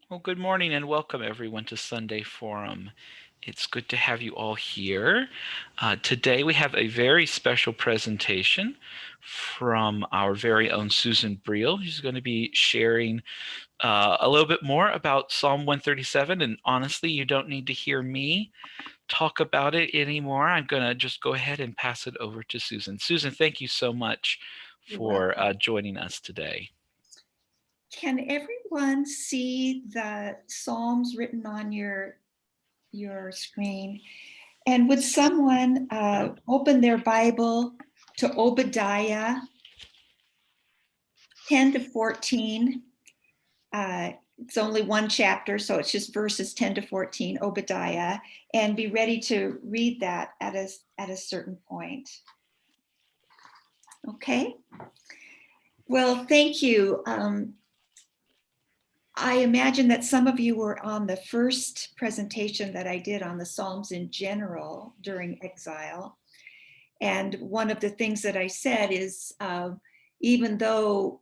Well, good morning and welcome everyone to Sunday Forum. It's good to have you all here. Today we have a very special presentation from our very own Susan Briehl, who's going to be sharing a little bit more about Psalm 137. And honestly, you don't need to hear me talk about it anymore. I'm going to just go ahead and pass it over to Susan. Susan, thank you so much for joining us today. Can everyone see the Psalms written on your screen? And would someone open their Bible to Obadiah 10 to 14? It's only one chapter, so it's just verses 10 to 14, Obadiah, and be ready to read that at a certain point. Okay? Well, thank you. I imagine that some of you were on the first presentation that I did on the Psalms in general during exile. And one of the things that I said is even though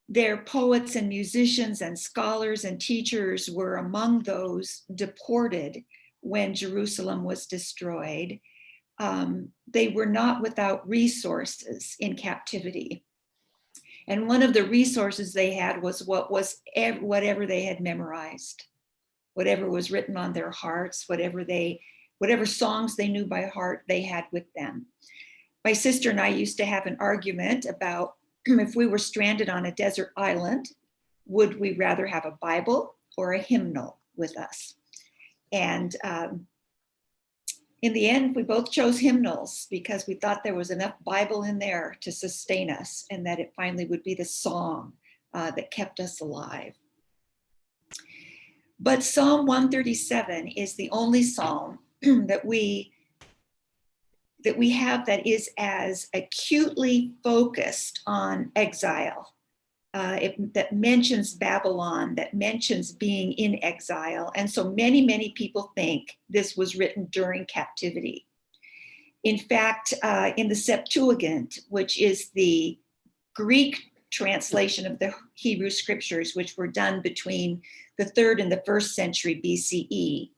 their poets and musicians and scholars and teachers were among those deported when Jerusalem was destroyed, they were not without resources in captivity. And one of the resources they had was whatever they had memorized, whatever was written on their hearts, whatever songs they knew by heart, they had with them. My sister and I used to have an argument about if we were stranded on a desert island, would we rather have a Bible or a hymnal with us? And in the end, we both chose hymnals because we thought there was enough Bible in there to sustain us and that it finally would be the song that kept us alive. But Psalm 137 is the only psalm that we have that is as acutely focused on exile. That mentions Babylon, that mentions being in exile. And so many people think this was written during captivity. In fact, in the Septuagint, which is the Greek translation of the Hebrew scriptures, which were done between the 3rd and the 1st century BCE,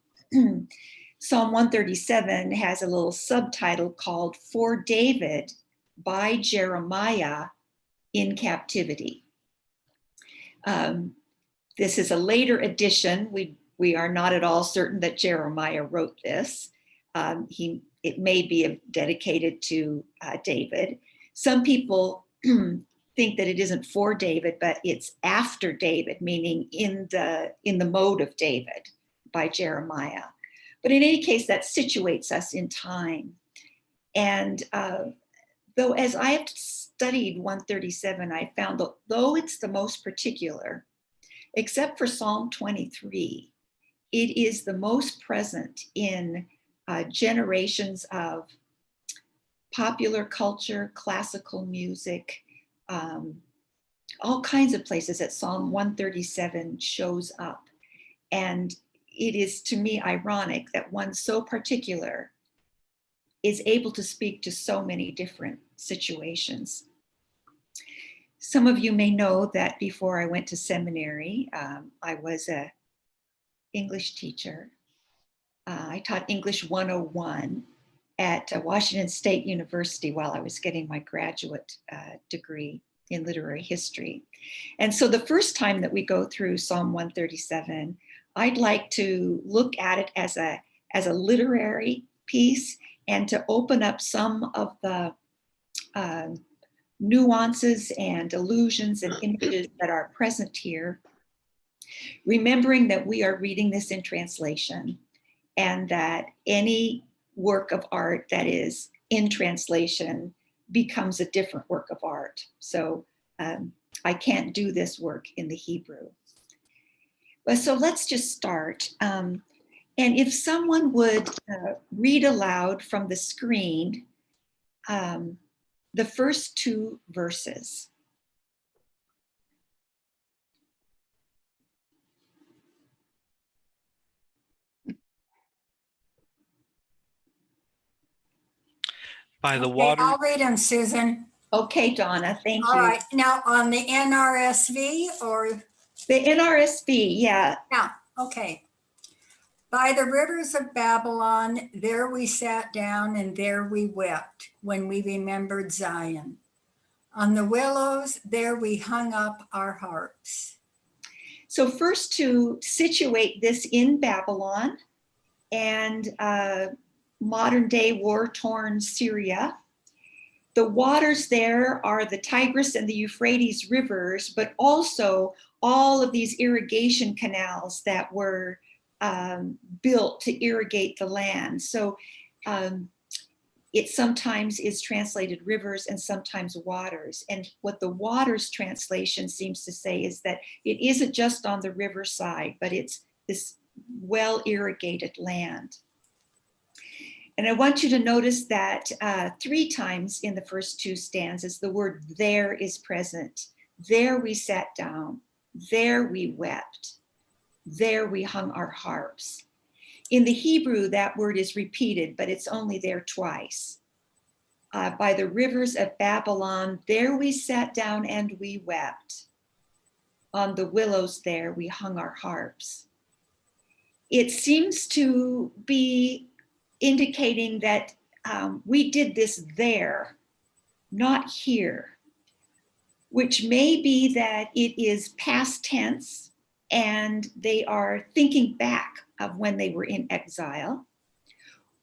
Psalm 137 has a little subtitle called For David by Jeremiah in Captivity. This is a later edition. We are not at all certain that Jeremiah wrote this. It may be dedicated to David. Some people think that it isn't for David, but it's after David, meaning in the mode of David by Jeremiah. But in any case, that situates us in time. And though as I have studied 137, I found that though it's the most particular, except for Psalm 23, it is the most present in generations of popular culture, classical music, all kinds of places that Psalm 137 shows up. And it is, to me, ironic that one so particular is able to speak to so many different situations. Some of you may know that before I went to seminary, I was an English teacher. I taught English 101 at Washington State University while I was getting my graduate degree in literary history. And so the first time that we go through Psalm 137, I'd like to look at it as a literary piece and to open up some of the nuances and allusions and images that are present here, remembering that we are reading this in translation and that any work of art that is in translation becomes a different work of art. So I can't do this work in the Hebrew. But so let's just start. And if someone would read aloud from the screen the first 2 verses. By the water. I'll read them, Susan. Okay, Donna, thank you. All right, now on the NRSV or The NRSV, yeah. Yeah, okay. By the rivers of Babylon, there we sat down and there we wept when we remembered Zion. On the willows, there we hung up our harps. So first to situate this in Babylon and modern day war-torn Syria. The waters there are the Tigris and the Euphrates rivers, but also all of these irrigation canals that were built to irrigate the land. So it sometimes is translated rivers and sometimes waters. And what the waters translation seems to say is that it isn't just on the riverside, but it's this well irrigated land. And I want you to notice that 3 times in the first 2 stanzas, the word there is present. There we sat down, there we wept, there we hung our harps. In the Hebrew, that word is repeated, but it's only there twice. By the rivers of Babylon, there we sat down and we wept. On the willows there, we hung our harps. It seems to be indicating that we did this there, not here, which may be that it is past tense and they are thinking back of when they were in exile.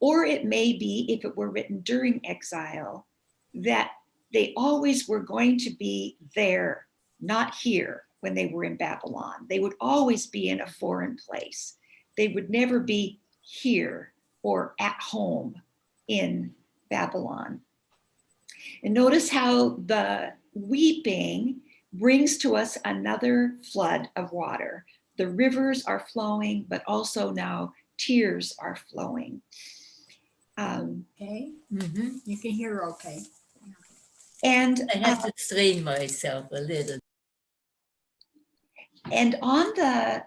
Or it may be, if it were written during exile, that they always were going to be there, not here, when they were in Babylon. They would always be in a foreign place. They would never be here or at home in Babylon. And notice how the weeping brings to us another flood of water. The rivers are flowing, but also now tears are flowing. Okay, you can hear okay. And I have to strain myself a little. And on the,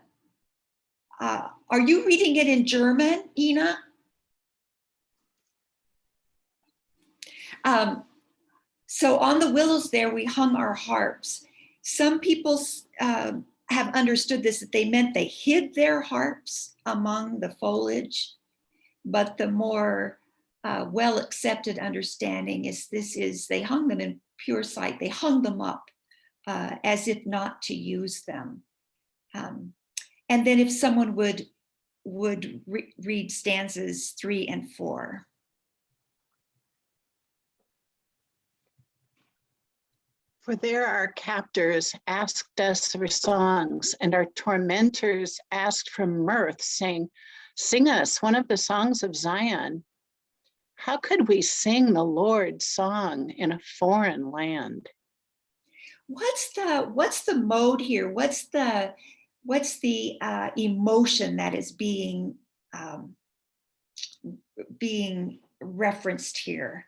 are you reading it in German, Ina? So on the willows there, we hung our harps. Some people have understood this, that they meant they hid their harps among the foliage, but the more well-accepted understanding is they hung them in pure sight. They hung them up as if not to use them. And then if someone would read stanzas 3 and 4. For there our captors asked us for songs, and our tormentors asked for mirth, saying, "Sing us one of the songs of Zion." How could we sing the Lord's song in a foreign land? What's the mode here? What's the emotion that is being referenced here?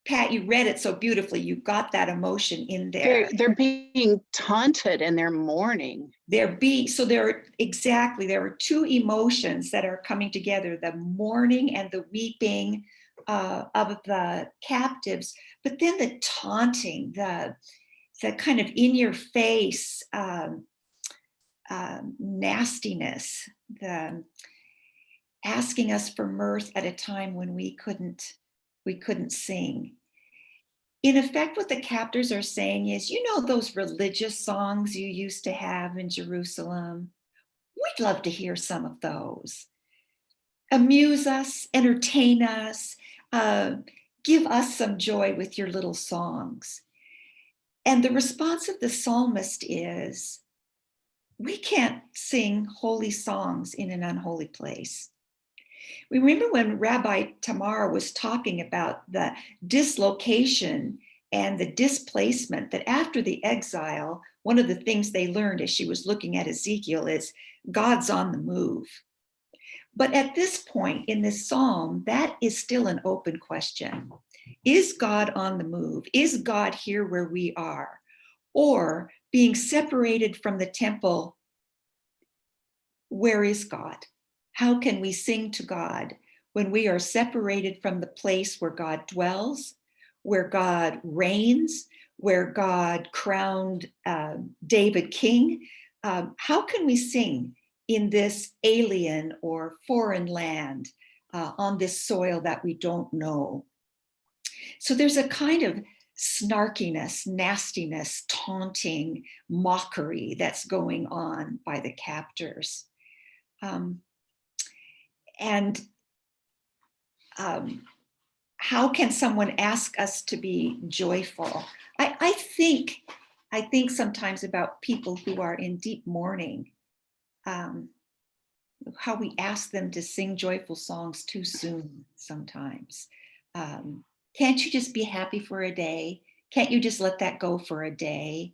Pat, you read it so beautifully. You got that emotion in there. They're being taunted and they're mourning. There are 2 emotions that are coming together: the mourning and the weeping of the captives, but then the taunting, the kind of in your face nastiness, the asking us for mirth at a time when we couldn't sing. In effect, what the captors are saying is, you know, those religious songs you used to have in Jerusalem? We'd love to hear some of those. Amuse us, entertain us, give us some joy with your little songs. And the response of the psalmist is, we can't sing holy songs in an unholy place. Remember when Rabbi Tamar was talking about the dislocation and the displacement, that after the exile, one of the things they learned as she was looking at Ezekiel is God's on the move. But at this point in this psalm, that is still an open question. Is God on the move? Is God here where we are? Or being separated from the temple, where is God? How can we sing to God when we are separated from the place where God dwells, where God reigns, where God crowned David king. How can we sing in this alien or foreign land on this soil that we don't know? So there's a kind of snarkiness, nastiness, taunting, mockery that's going on by the captors. And how can someone ask us to be joyful? I think sometimes about people who are in deep mourning, how we ask them to sing joyful songs too soon sometimes. Can't you just be happy for a day? Can't you just let that go for a day?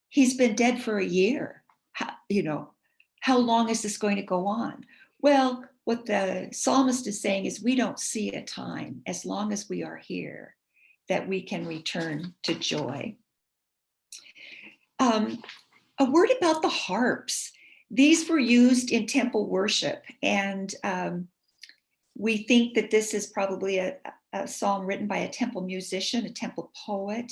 He's been dead for a year. How long is this going to go on? Well, what the psalmist is saying is we don't see a time, as long as we are here, that we can return to joy. A word about the harps. These were used in temple worship, and we think that this is probably a psalm written by a temple musician, a temple poet.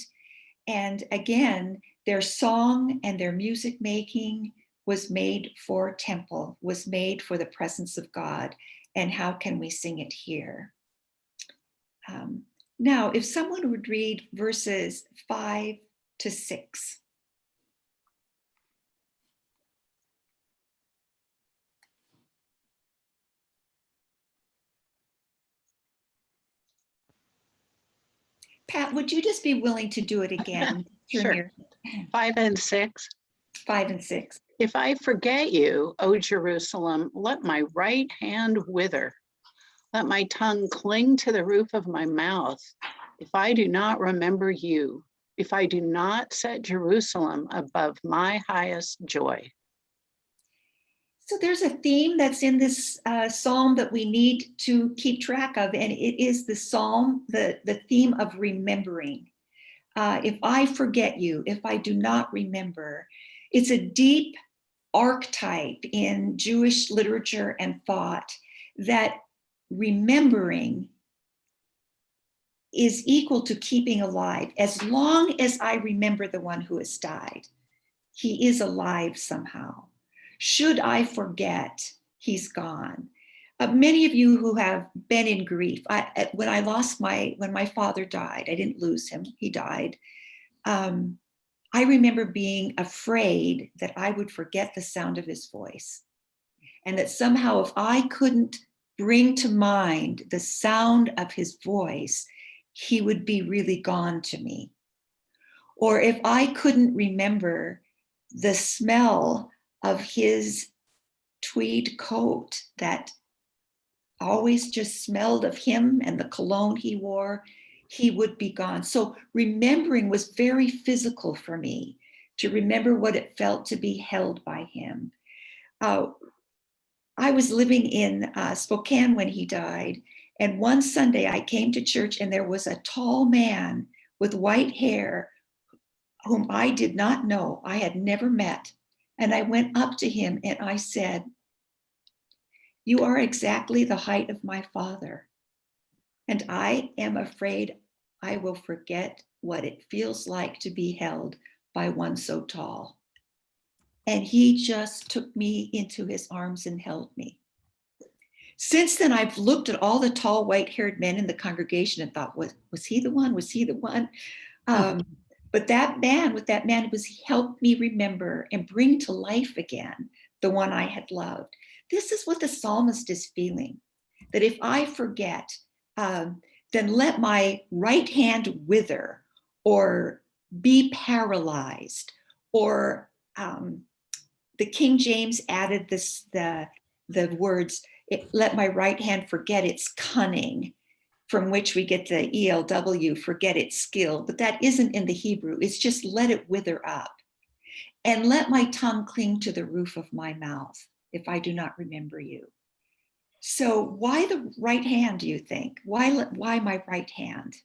And again, their song and their music making was made for temple, was made for the presence of God. And how can we sing it here? Now, if someone would read verses 5 to 6. Pat, would you just be willing to do it again? Sure. 5 and 6. 5 and 6. If I forget you, O Jerusalem, let my right hand wither. Let my tongue cling to the roof of my mouth. If I do not remember you, if I do not set Jerusalem above my highest joy. So there's a theme that's in this psalm that we need to keep track of, and it is the psalm, the theme of remembering. If I forget you, if I do not remember, it's a deep archetype in Jewish literature and thought that remembering is equal to keeping alive. As long as I remember the one who has died, he is alive somehow. Should I forget, he's gone. Many of you who have been in grief, when my father died, I didn't lose him, he died. I remember being afraid that I would forget the sound of his voice, and that somehow if I couldn't bring to mind the sound of his voice, he would be really gone to me. Or if I couldn't remember the smell of his tweed coat that always just smelled of him and the cologne he wore, he would be gone. So remembering was very physical for me, to remember what it felt to be held by him. I was living in Spokane when he died, and one Sunday I came to church and there was a tall man with white hair whom I did not know, I had never met. And I went up to him and I said, "You are exactly the height of my father, and I am afraid I will forget what it feels like to be held by one so tall." And he just took me into his arms and held me. Since then, I've looked at all the tall white-haired men in the congregation and thought, was he the one? Was he the one? But that man, he helped me remember and bring to life again the one I had loved. This is what the psalmist is feeling, that if I forget, then let my right hand wither or be paralyzed. Or the King James added the words, let my right hand forget its cunning, from which we get the ELW, forget its skill, but that isn't in the Hebrew. It's just let it wither up. And let my tongue cling to the roof of my mouth if I do not remember you. So why the right hand, do you think? Why my right hand?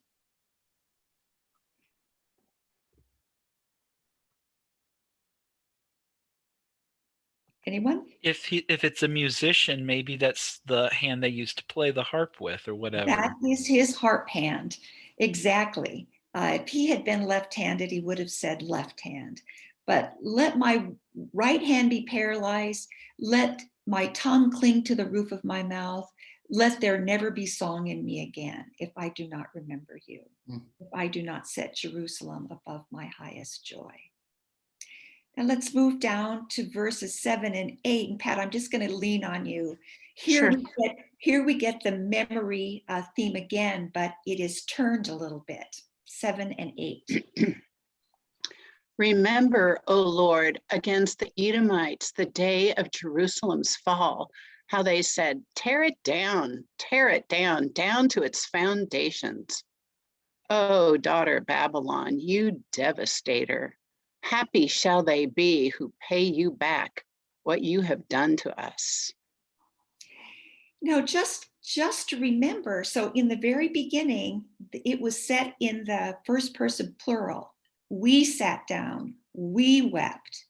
Anyone? If it's a musician, maybe that's the hand they used to play the harp with or whatever. That is his harp hand. Exactly. If he had been left-handed, he would have said left hand. But let my right hand be paralyzed. Let my tongue cling to the roof of my mouth. Let there never be song in me again if I do not remember you, if I do not set Jerusalem above my highest joy. Now let's move down to verses 7 and 8. And Pat, I'm just going to lean on you. Here, Sure. here we get the memory theme again, but it is turned a little bit. 7 and 8. Remember, O Lord, against the Edomites, the day of Jerusalem's fall, how they said, tear it down, down to its foundations. O daughter Babylon, you devastator, happy shall they be who pay you back what you have done to us. Now, just to remember, so in the very beginning, it was set in the first person plural. We sat down, we wept.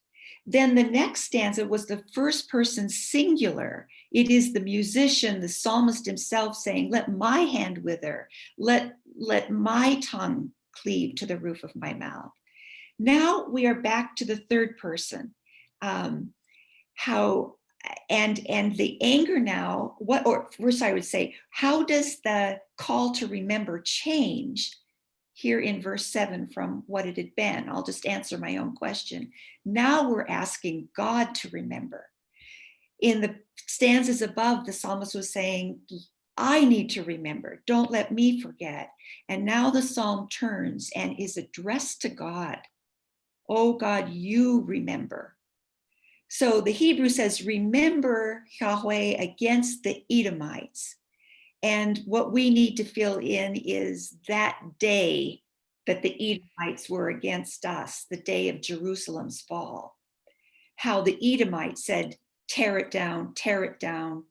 Then the next stanza was the first person singular. It is the musician, the psalmist himself saying, let my hand wither, let my tongue cleave to the roof of my mouth. Now we are back to the third person. How and the anger now, what, or first I would say, how does the call to remember change here in verse 7 from what it had been? I'll just answer my own question. Now we're asking God to remember. In the stanzas above, the psalmist was saying, I need to remember, don't let me forget. And now the psalm turns and is addressed to God. Oh God, you remember. So the Hebrew says, remember Yahweh against the Edomites. And what we need to fill in is that day that the Edomites were against us, the day of Jerusalem's fall. How the Edomites said, tear it down,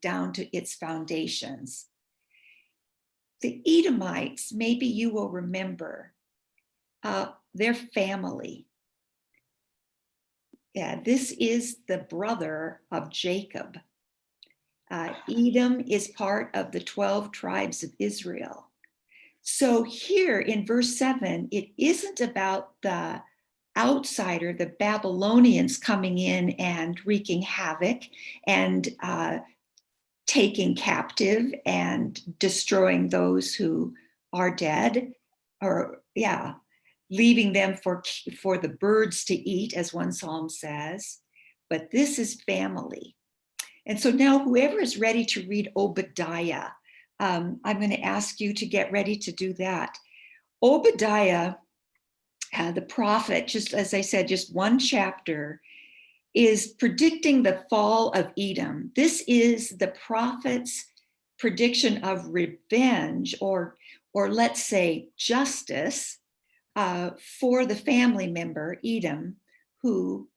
down to its foundations. The Edomites, maybe you will remember, their family. Yeah, this is the brother of Jacob. Edom is part of the 12 tribes of Israel. So here in verse 7, it isn't about the outsider, the Babylonians coming in and wreaking havoc and taking captive and destroying those who are dead, or leaving them for the birds to eat, as one psalm says. But this is family. And so now whoever is ready to read Obadiah, I'm going to ask you to get ready to do that. Obadiah, the prophet, just as I said, just one chapter, is predicting the fall of Edom. This is the prophet's prediction of revenge, or let's say justice, for the family member, Edom, who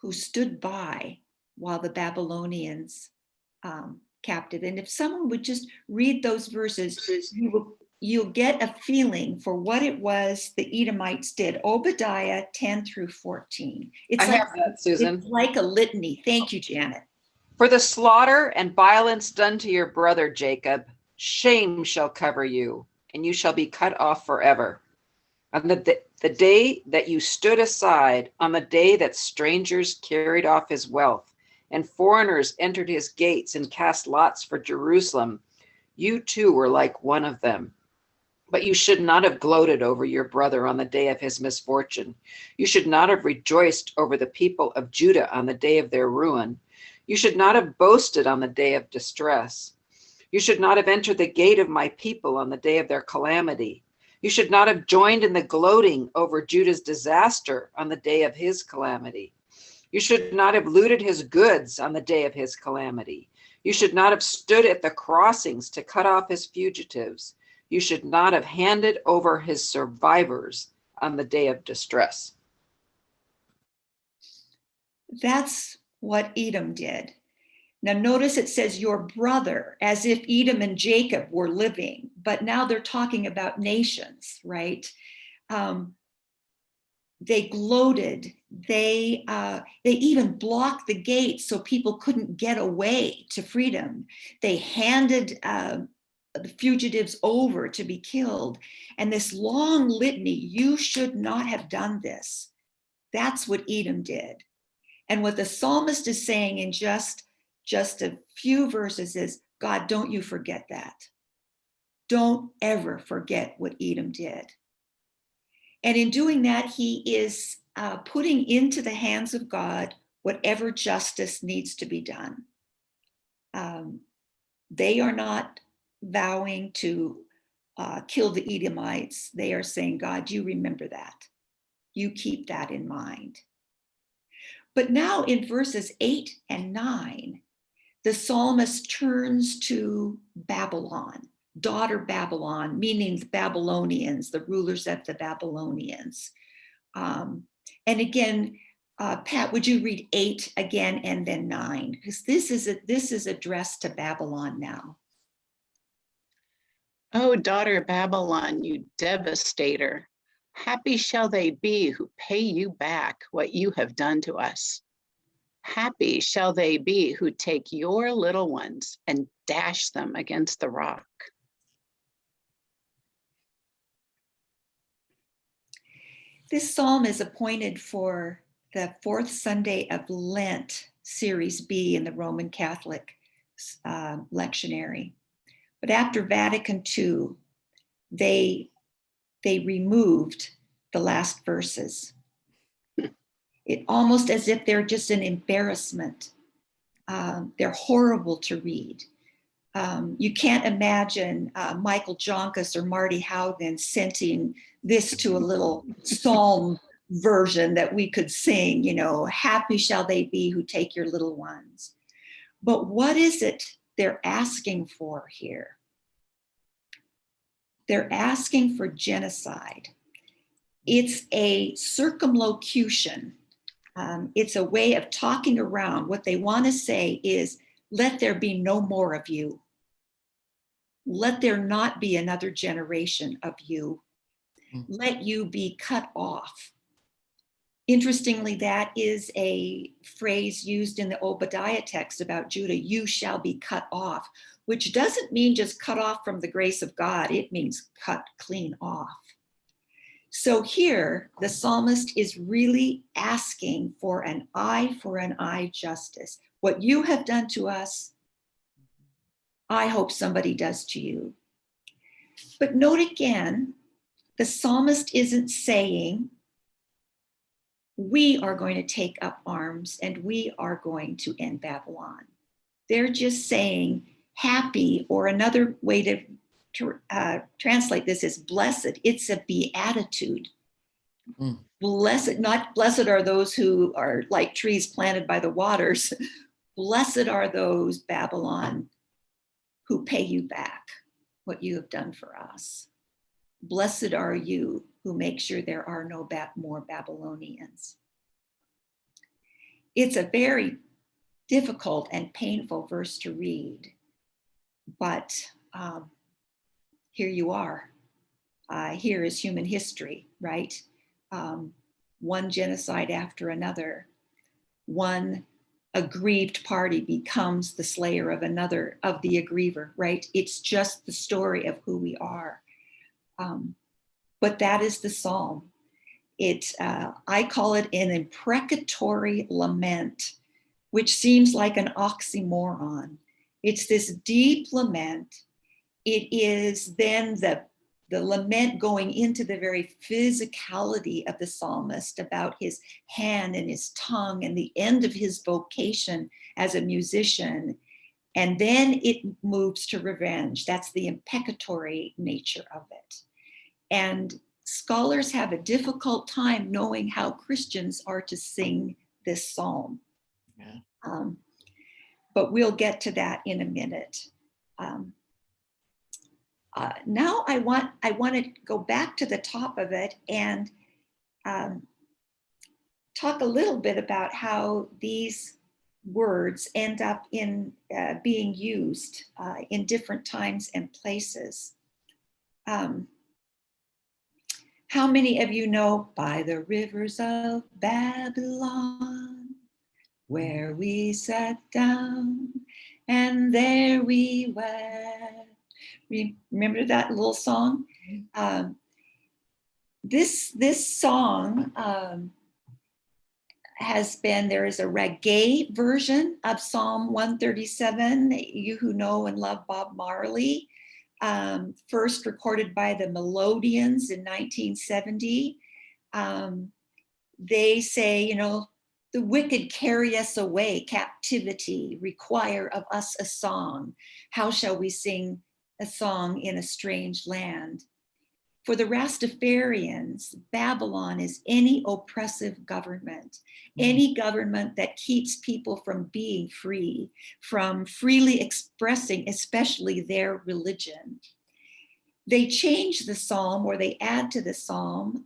stood by while the Babylonians captive. And if someone would just read those verses, you'll get a feeling for what it was the Edomites did. Obadiah 10 through 14. I have that, Susan. It's like a litany. Thank you, Janet. For the slaughter and violence done to your brother Jacob, shame shall cover you, and you shall be cut off forever. On the day that you stood aside, on the day that strangers carried off his wealth, and foreigners entered his gates and cast lots for Jerusalem, you too were like one of them. But you should not have gloated over your brother on the day of his misfortune. You should not have rejoiced over the people of Judah on the day of their ruin. You should not have boasted on the day of distress. You should not have entered the gate of my people on the day of their calamity. You should not have joined in the gloating over Judah's disaster on the day of his calamity. You should not have looted his goods on the day of his calamity. You should not have stood at the crossings to cut off his fugitives. You should not have handed over his survivors on the day of distress. That's what Edom did. Now notice it says your brother, as if Edom and Jacob were living, but now they're talking about nations, right? They gloated. They even blocked the gates so people couldn't get away to freedom. They handed the fugitives over to be killed. And this long litany, you should not have done this. That's what Edom did. And what the psalmist is saying in just a few verses is, God, don't you forget that. Don't ever forget what Edom did. And in doing that, he is putting into the hands of God whatever justice needs to be done. They are not vowing to kill the Edomites. They are saying, God, you remember that. You keep that in mind. But now in verses 8 and 9, the psalmist turns to Babylon, daughter Babylon, meaning the Babylonians, the rulers of the Babylonians. And again, Pat, would you read 8 again and then 9? Because this is addressed to Babylon now. O daughter Babylon, you devastator, happy shall they be who pay you back what you have done to us. Happy shall they be who take your little ones and dash them against the rock. This psalm is appointed for the fourth Sunday of Lent, Series B in the Roman Catholic lectionary. But after Vatican II, they removed the last verses. It almost as if they're just an embarrassment. They're horrible to read. You can't imagine Michael Joncas or Marty Haugen sending this to a little psalm version that we could sing, happy shall they be who take your little ones. But what is it they're asking for here? They're asking for genocide. It's a circumlocution. It's a way of talking around. What they want to say is, let there be no more of you. Let there not be another generation of you. Let you be cut off. Interestingly, that is a phrase used in the Obadiah text about Judah, you shall be cut off, which doesn't mean just cut off from the grace of God. It means cut clean off. So here, the psalmist is really asking for an eye justice. What you have done to us, I hope somebody does to you. But note again, the psalmist isn't saying, we are going to take up arms and we are going to end Babylon. They're just saying happy, or another way to translate this is blessed. It's a beatitude. Blessed, not blessed are those who are like trees planted by the waters. Blessed are those, Babylon, who pay you back what you have done for us. Blessed are you who make sure there are no more Babylonians. It's a very difficult and painful verse to read, but here you are. Here is human history, right? One genocide after another. One aggrieved party becomes the slayer of another, of the aggriever, right? It's just the story of who we are. But that is the psalm. I call it an imprecatory lament, which seems like an oxymoron. It's this deep lament. It is then the lament going into the very physicality of the psalmist about his hand and his tongue and the end of his vocation as a musician. And then it moves to revenge. That's the imprecatory nature of it. And scholars have a difficult time knowing how Christians are to sing this psalm. Yeah. But we'll get to that in a minute. Now I want to go back to the top of it and talk a little bit about how these words end up in being used in different times and places. How many of you know, by the rivers of Babylon, where we sat down and there we wept, Remember that little song? This song there is a reggae version of Psalm 137, you who know and love Bob Marley, first recorded by the Melodians in 1970. They say, the wicked carry us away, captivity, require of us a song. How shall we sing a song in a strange land? For the Rastafarians, Babylon is any oppressive government, any government that keeps people from being free, from freely expressing, especially their religion. They change the psalm, or they add to the psalm,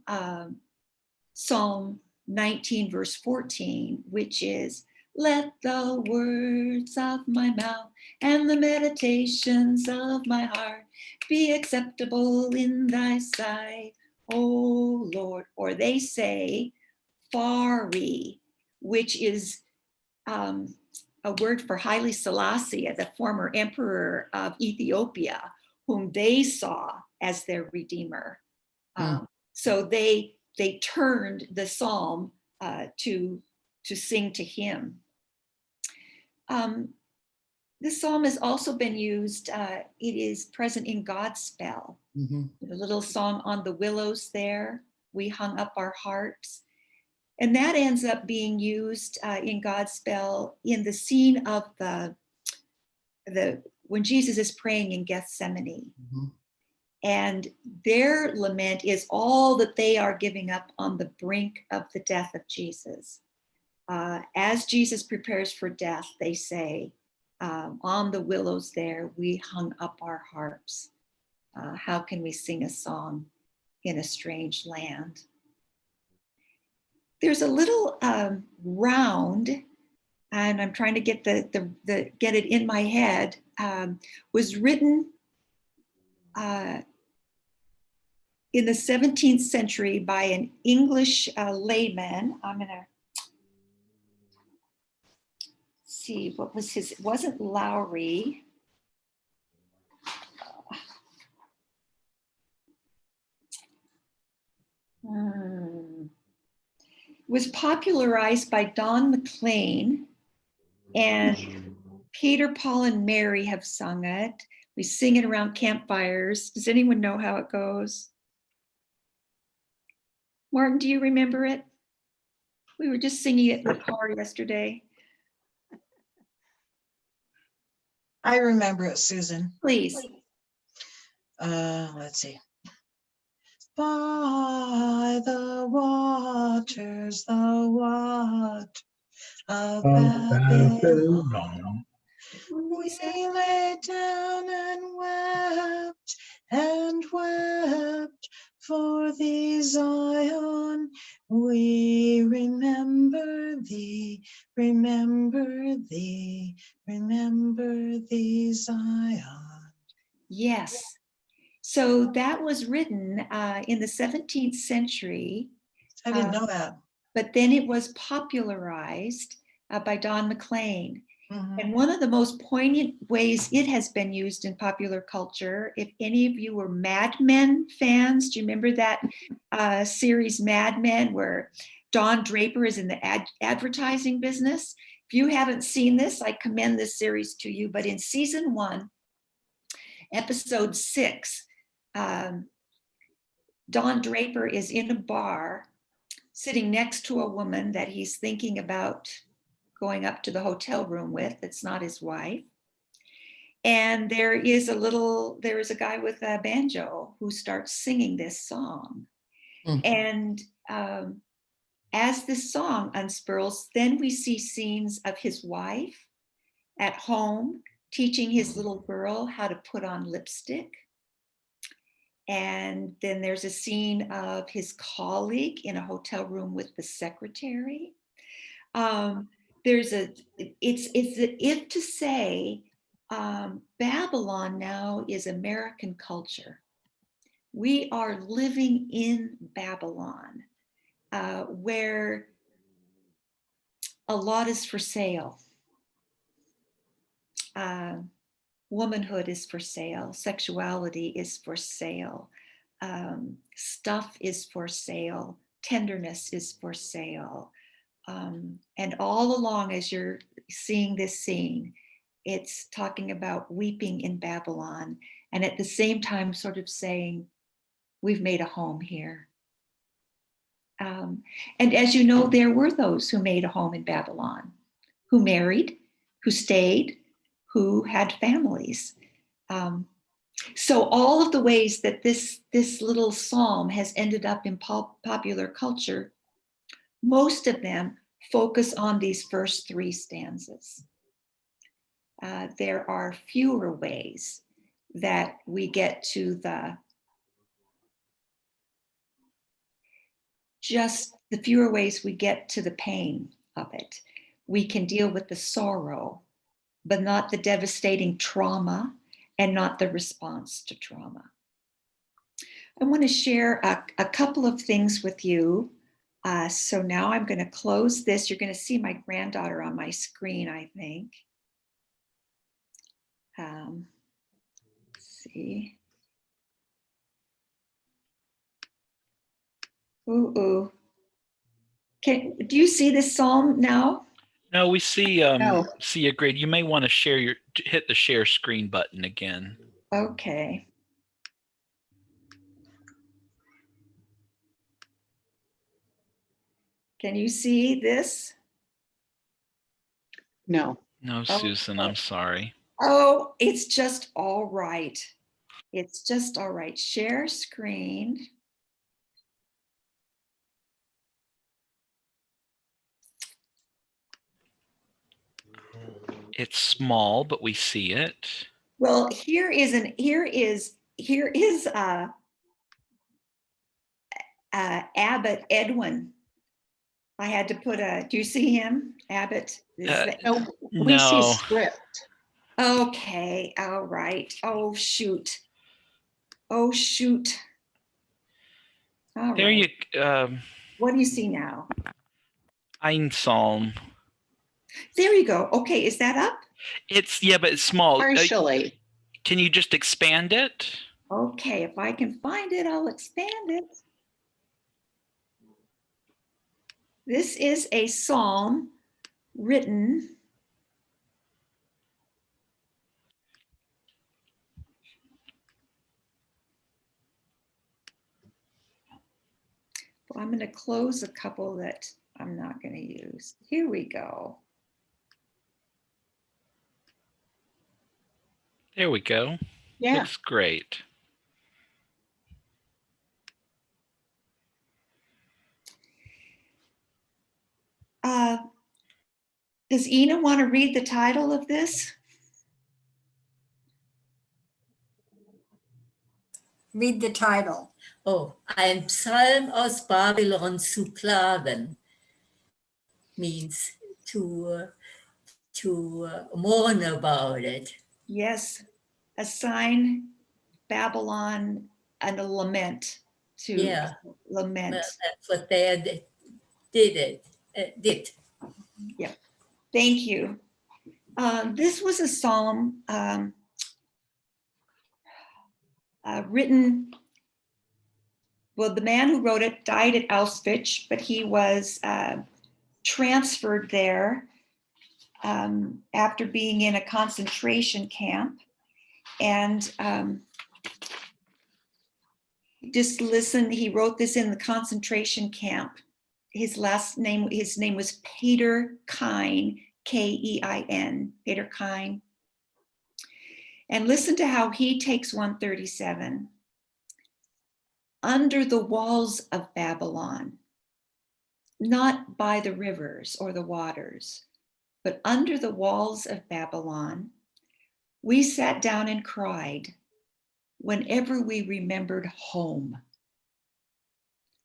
Psalm 19, verse 14, which is, let the words of my mouth and the meditations of my heart be acceptable in thy sight, O Lord. Or they say, Fari, which is a word for Haile Selassie, the former emperor of Ethiopia, whom they saw as their redeemer. So they turned the psalm to sing to him. This psalm has also been used, it is present in Godspell. The little song on the willows there, we hung up our harps. And that ends up being used in Godspell in the scene of when Jesus is praying in Gethsemane. And their lament is all that they are giving up on the brink of the death of Jesus. As Jesus prepares for death, they say, on the willows there, we hung up our harps. How can we sing a song in a strange land? There's a little round, and I'm trying to get get it in my head, was written in the 17th century by an English layman. I'm gonna see, what was his, it wasn't Lowry. Was popularized by Don McLean, and Peter, Paul, and Mary have sung it. We sing it around campfires. Does anyone know how it goes? Martin, do you remember it? We were just singing it in the car yesterday. I remember it, Susan. Please. Let's see. By the waters of Babylon, we lay down and wept for thee, Zion. We remember thee, Zion. Yes. So that was written in the 17th century. I didn't know that. But then it was popularized by Don McLean. And one of the most poignant ways it has been used in popular culture, if any of you were Mad Men fans, do you remember that series Mad Men, where Don Draper is in the advertising business? If you haven't seen this, I commend this series to you. But in season 1, episode 6, Don Draper is in a bar sitting next to a woman that he's thinking about going up to the hotel room with. It's not his wife. And there is a guy with a banjo who starts singing this song. And as this song unspurls, then we see scenes of his wife at home teaching his little girl how to put on lipstick. And then there's a scene of his colleague in a hotel room with the secretary. It's if to say Babylon now is American culture. We are living in Babylon, where a lot is for sale. Womanhood is for sale. Sexuality is for sale. Stuff is for sale. Tenderness is for sale. And all along, as you're seeing this scene, it's talking about weeping in Babylon, and at the same time sort of saying, we've made a home here. And as you know, there were those who made a home in Babylon, who married, who stayed, who had families. So all of the ways that this little psalm has ended up in popular culture, most of them focus on these first three stanzas. There are fewer ways that we get to the pain of it. We can deal with the sorrow, but not the devastating trauma and not the response to trauma. I want to share a couple of things with you. So now I'm going to close this. You're going to see my granddaughter on my screen, I think. Let's see. Do you see this psalm now? No, we see No. see a grid. You may want to hit the share screen button again. Okay. Can you see this? No. No, Susan, I'm sorry. Oh, it's just all right. It's just all right. Share screen. It's small, but we see it. Well, here is Abbot Edwin. I had to put do you see him, Abbot? No, we No. see script. Okay, all right. Oh, shoot. All There right. you What do you see now? Ein Psalm. There you go. Okay, is that up? But it's small. Partially. Can you just expand it? Okay, if I can find it, I'll expand it. This is a psalm written I'm going to close a couple that I'm not going to use. Here we go. There we go. Yeah. Looks great. Does Ina want to read the title of this? Read the title. Oh, ein Psalm aus Babylon zu klagen means to mourn about it. Yes, a sign, Babylon, and a lament to lament. Well, that's what they did. Yeah, thank you. This was a psalm written, well, the man who wrote it died at Auschwitz, but he was transferred there after being in a concentration camp. And just listen, he wrote this in the concentration camp. His name was Peter Kein, Kein, Peter Kein. And listen to how he takes 137. Under the walls of Babylon, not by the rivers or the waters, but under the walls of Babylon, we sat down and cried whenever we remembered home.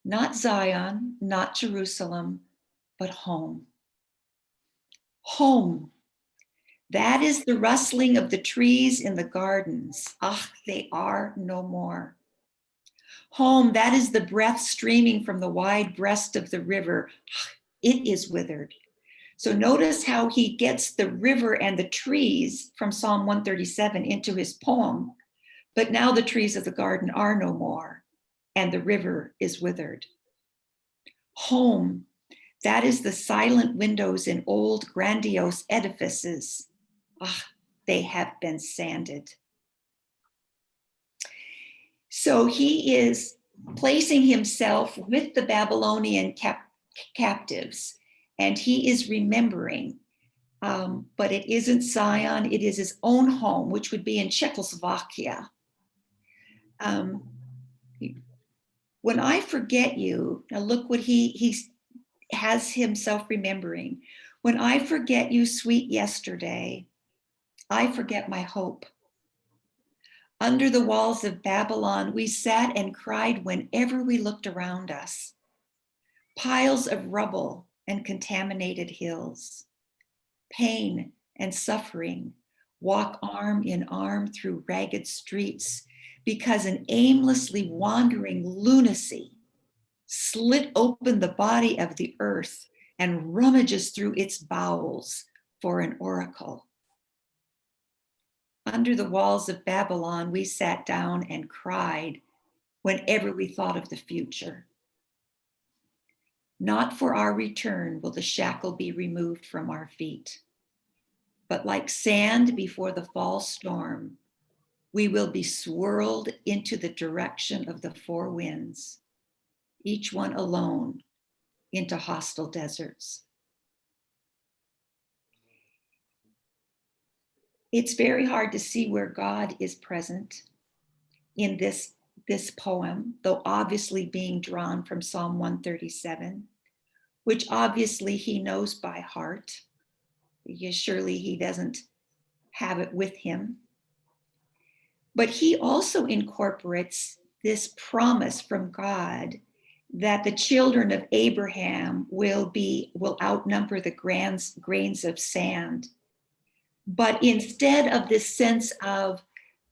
Not Zion, not Jerusalem, but home. Home. That is the rustling of the trees in the gardens. Ah, they are no more. Home, that is the breath streaming from the wide breast of the river. It is withered. So notice how he gets the river and the trees from Psalm 137 into his poem, but now the trees of the garden are no more, and the river is withered. Home, that is the silent windows in old grandiose edifices. Ah, they have been sanded. So he is placing himself with the Babylonian captives, and he is remembering, but it isn't Zion, it is his own home, which would be in Czechoslovakia. When I forget you, now look what he has himself remembering. When I forget you, sweet yesterday, I forget my hope. Under the walls of Babylon, we sat and cried whenever we looked around us. Piles of rubble and contaminated hills. Pain and suffering walk arm in arm through ragged streets because an aimlessly wandering lunacy slit open the body of the earth and rummages through its bowels for an oracle. Under the walls of Babylon, we sat down and cried whenever we thought of the future. Not for our return will the shackle be removed from our feet, but like sand before the fall storm, we will be swirled into the direction of the four winds, each one alone into hostile deserts. It's very hard to see where God is present in this poem, though obviously being drawn from Psalm 137, which obviously he knows by heart. Surely he doesn't have it with him. But he also incorporates this promise from God that the children of Abraham will outnumber the grains of sand. But instead of this sense of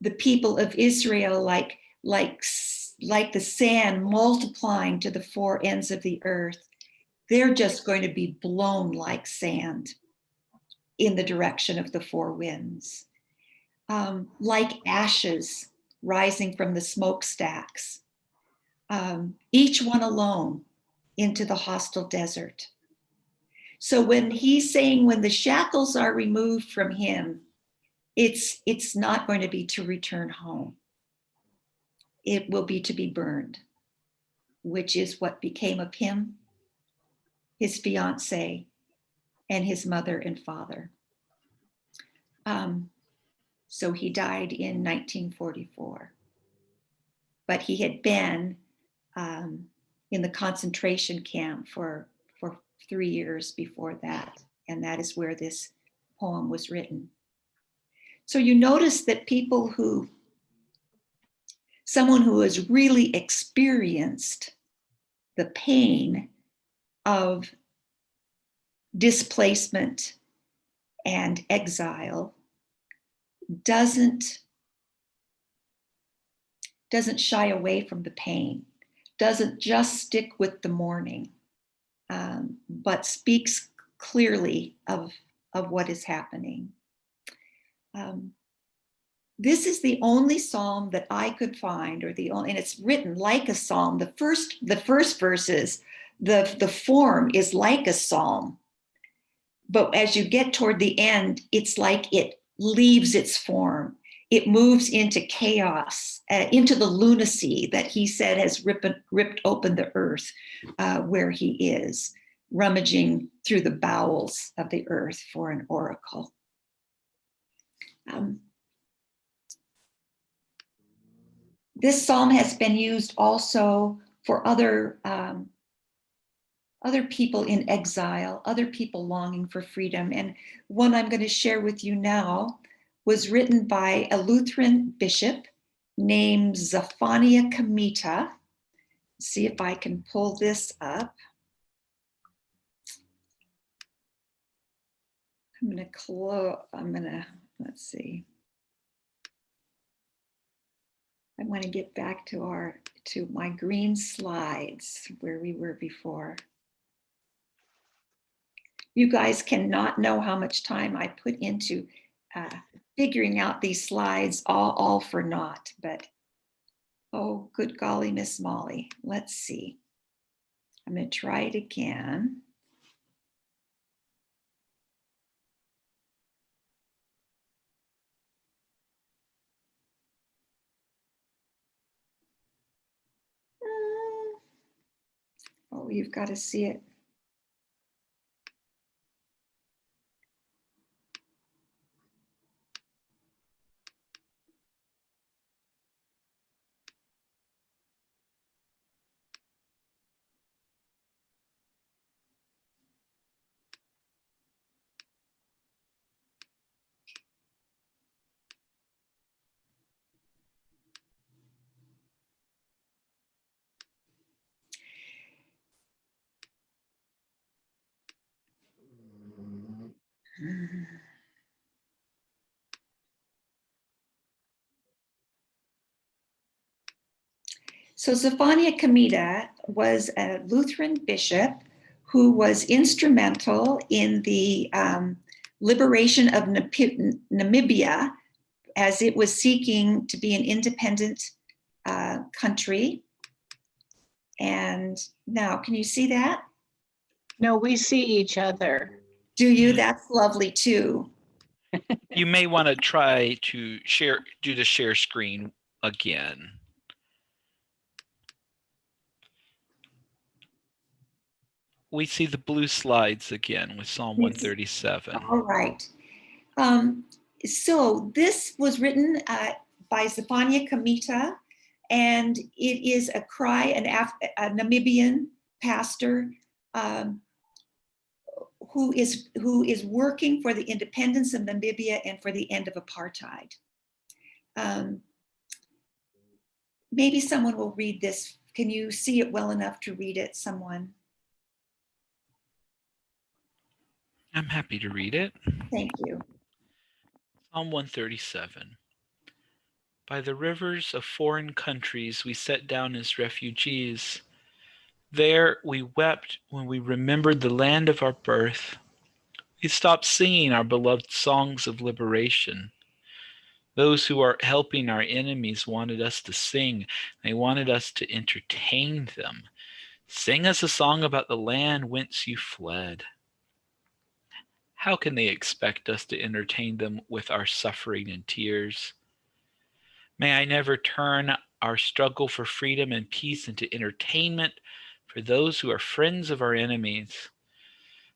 the people of Israel like the sand multiplying to the four ends of the earth, they're just going to be blown like sand in the direction of the four winds, like ashes rising from the smokestacks, each one alone into the hostile desert. So when he's saying when the shackles are removed from him, it's not going to be to return home. It will be to be burned, which is what became of him, his fiance, and his mother and father. So he died in 1944. But he had been in the concentration camp for 3 years before that. And that is where this poem was written. So you notice that someone who has really experienced the pain of displacement and exile doesn't shy away from the pain, doesn't just stick with the mourning, but speaks clearly of what is happening. This is the only psalm that I could find, and it's written like a psalm. The first verses, the form is like a psalm, but as you get toward the end, it's like it leaves its form. It moves into chaos, into the lunacy that he said has ripped open the earth where he is, rummaging through the bowels of the earth for an oracle. This psalm has been used also for other people in exile, other people longing for freedom. And one I'm going to share with you now was written by a Lutheran bishop named Zephaniah Kamita. See if I can pull this up. Let's see. I want to get back to my green slides where we were before. You guys cannot know how much time I put into figuring out these slides, all for naught. But oh, good golly, Miss Molly. Let's see. I'm going to try it again. Oh, you've got to see it. So Zephaniah Kamita was a Lutheran bishop who was instrumental in the liberation of Namibia as it was seeking to be an independent country. And now, can you see that? No, we see each other. Do you? That's lovely too. You may want to try to do the share screen again. We see the blue slides again with Psalm 137. All right. So this was written by Zephaniah Kamita, and it is a cry, a Namibian pastor who is working for the independence of Namibia and for the end of apartheid. Maybe someone will read this. Can you see it well enough to read it, someone? I'm happy to read it. Thank you. Psalm 137. By the rivers of foreign countries we sat down as refugees. There we wept when we remembered the land of our birth. We stopped singing our beloved songs of liberation. Those who are helping our enemies wanted us to sing. They wanted us to entertain them. Sing us a song about the land whence you fled. How can they expect us to entertain them with our suffering and tears? May I never turn our struggle for freedom and peace into entertainment for those who are friends of our enemies.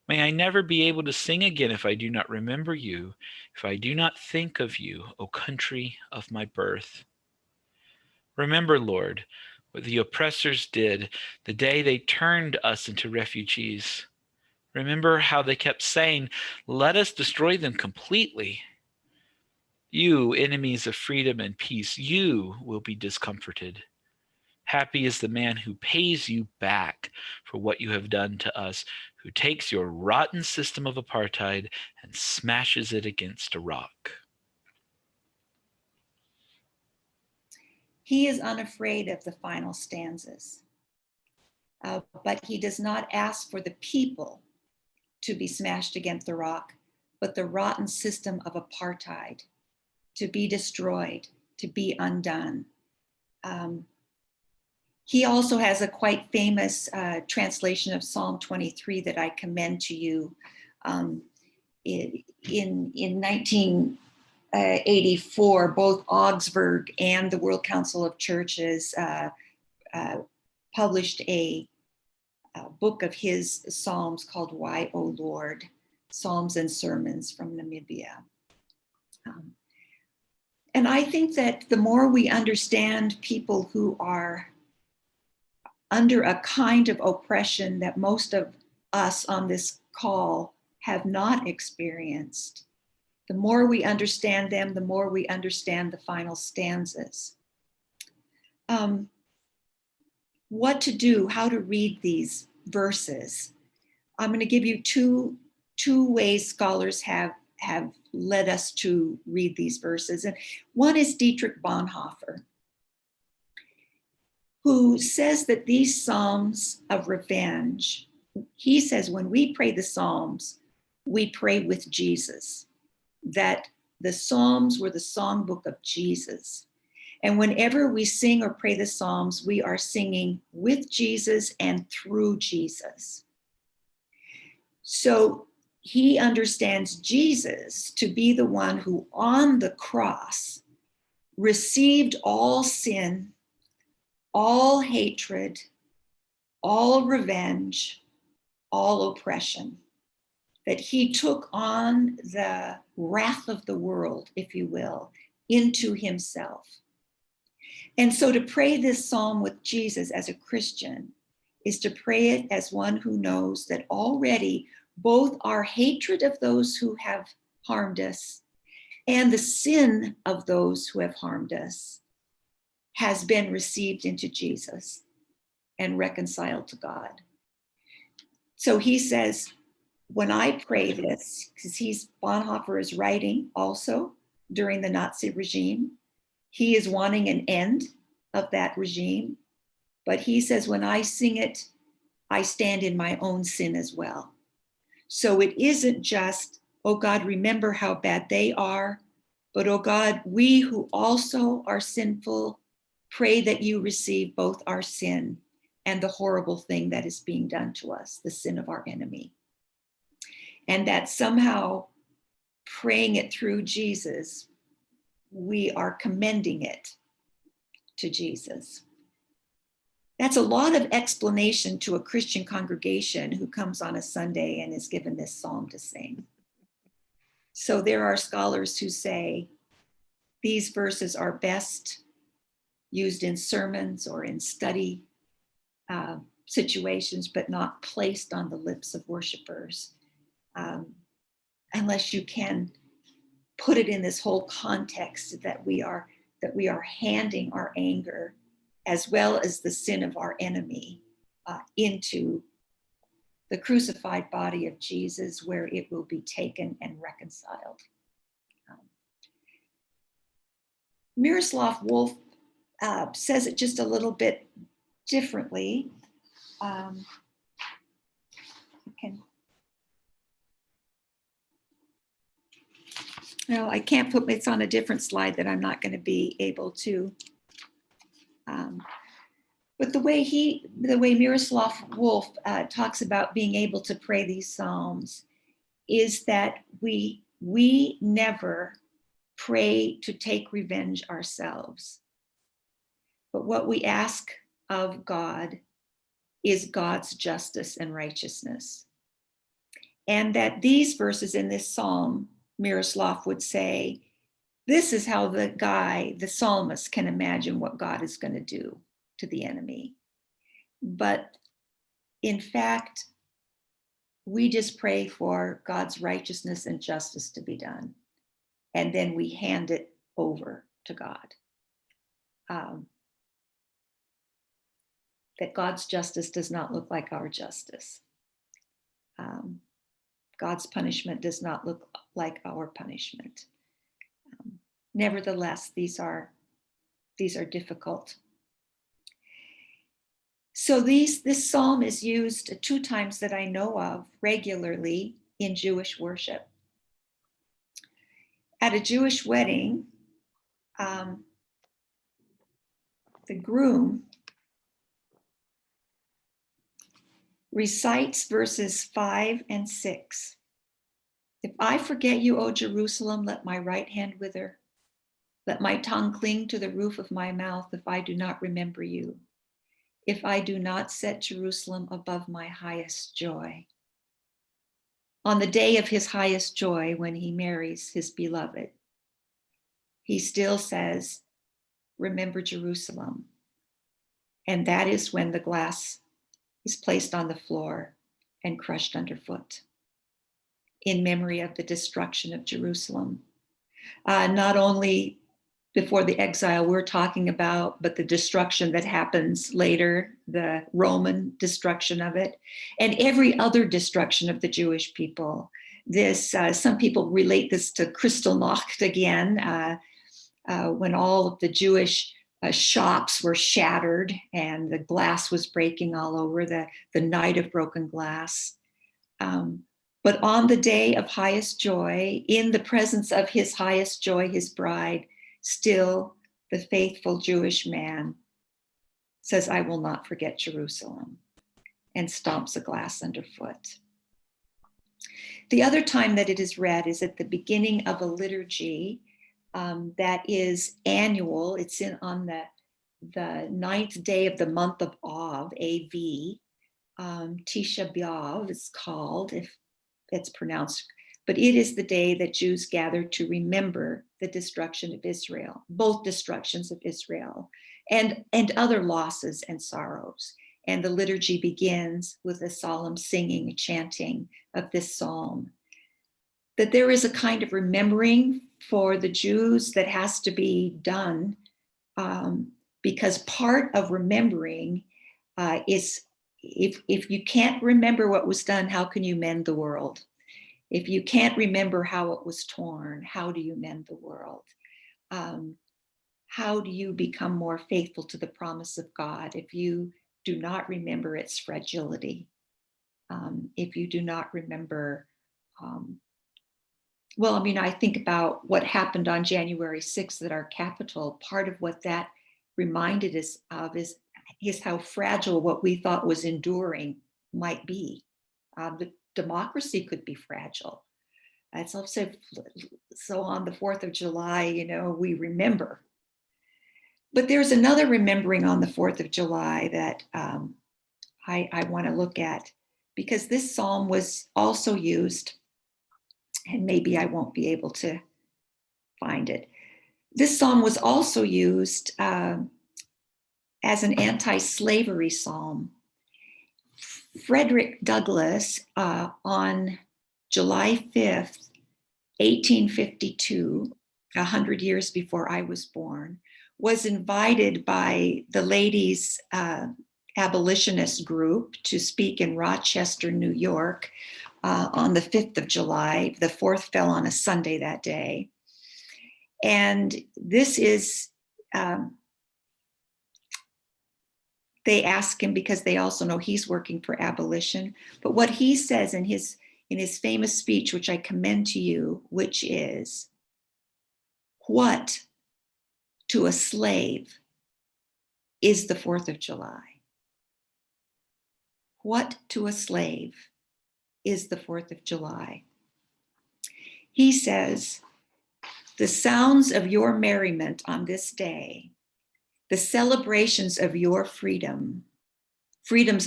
May I never be able to sing again if I do not remember you, if I do not think of you, O country of my birth. Remember, Lord, what the oppressors did the day they turned us into refugees. Remember how they kept saying, "Let us destroy them completely." You, enemies of freedom and peace, you will be discomforted. Happy is the man who pays you back for what you have done to us, who takes your rotten system of apartheid and smashes it against a rock. He is unafraid of the final stanzas, but he does not ask for the people to be smashed against the rock, but the rotten system of apartheid to be destroyed, to be undone. He also has a quite famous translation of Psalm 23 that I commend to you. In 1984, both Augsburg and the World Council of Churches published a book of his Psalms called Why, O Lord? Psalms and Sermons from Namibia. And I think that the more we understand people who are under a kind of oppression that most of us on this call have not experienced, the more we understand them, the more we understand the final stanzas. What to do, how to read these verses. I'm going to give you two ways scholars have led us to read these verses. And one is Dietrich Bonhoeffer, who says that these Psalms of revenge, he says when we pray the Psalms, we pray with Jesus, that the Psalms were the songbook of Jesus. And whenever we sing or pray the Psalms, we are singing with Jesus and through Jesus. So he understands Jesus to be the one who on the cross received all sin, all hatred, all revenge, all oppression, that he took on the wrath of the world, if you will, into himself. And so to pray this psalm with Jesus as a Christian is to pray it as one who knows that already both our hatred of those who have harmed us and the sin of those who have harmed us has been received into Jesus and reconciled to God. So he says, when I pray this, because Bonhoeffer is writing also during the Nazi regime, he is wanting an end of that regime, but he says, when I sing it, I stand in my own sin as well. So it isn't just, oh God, remember how bad they are, but oh God, we who also are sinful, pray that you receive both our sin and the horrible thing that is being done to us, the sin of our enemy. And that somehow praying it through Jesus, we are commending it to Jesus. That's a lot of explanation to a Christian congregation who comes on a Sunday and is given this psalm to sing. So there are scholars who say these verses are best used in sermons or in study situations, but not placed on the lips of worshipers, unless you can put it in this whole context that we are handing our anger as well as the sin of our enemy into the crucified body of Jesus, where it will be taken and reconciled. Miroslav Volf says it just a little bit differently. No, I can't put it's on a different slide that I'm not going to be able to. But the way Miroslav Volf talks about being able to pray these psalms is that we never pray to take revenge ourselves. But what we ask of God is God's justice and righteousness. And that these verses in this psalm, Miroslav would say, this is how the psalmist can imagine what God is going to do to the enemy. But in fact, we just pray for God's righteousness and justice to be done. And then we hand it over to God. That God's justice does not look like our justice. God's punishment does not look like our punishment. Nevertheless, these are difficult. So this psalm is used 2 times that I know of regularly in Jewish worship. At a Jewish wedding, the groom recites verses 5 and 6. If I forget you, O Jerusalem, let my right hand wither. Let my tongue cling to the roof of my mouth if I do not remember you. If I do not set Jerusalem above my highest joy. On the day of his highest joy, when he marries his beloved, he still says, remember Jerusalem. And that is when the glass is placed on the floor and crushed underfoot in memory of the destruction of Jerusalem. Not only before the exile we're talking about, but the destruction that happens later, the Roman destruction of it, and every other destruction of the Jewish people. This, some people relate this to Kristallnacht again, when all of the Jewish shops were shattered and the glass was breaking all over, the night of broken glass. But on the day of highest joy, in the presence of his highest joy, his bride, still the faithful Jewish man says, I will not forget Jerusalem, and stomps a glass underfoot. The other time that it is read is at the beginning of a liturgy that is annual. It's on the ninth day of the month of Av, A-V. Tisha B'Av is called, if it's pronounced, but it is the day that Jews gather to remember the destruction of Israel, both destructions of Israel and other losses and sorrows. And the liturgy begins with a solemn singing, a chanting of this psalm. That there is a kind of remembering for the Jews that has to be done, because part of remembering is, if you can't remember what was done, how can you mend the world? If you can't remember how it was torn, how do you mend the world? How do you become more faithful to the promise of God if you do not remember its fragility? If you do not remember, I think about what happened on January 6th at our Capitol. Part of what that reminded us of is how fragile what we thought was enduring might be. The democracy could be fragile. It's also so on the 4th of July, we remember. But there's another remembering on the 4th of July that I want to look at, because this psalm was also used, and maybe I won't be able to find it. This psalm was also used as an anti-slavery psalm. Frederick Douglass, on July 5th, 1852, 100 years before I was born, was invited by the ladies' abolitionist group to speak in Rochester, New York, on the 5th of July. The 4th fell on a Sunday that day. And this is, they ask him because they also know he's working for abolition. But what he says in his famous speech, which I commend to you, which is, what to a slave is the 4th of July? What to a slave is the 4th of July? He says, the sounds of your merriment on this day, the celebrations of your freedoms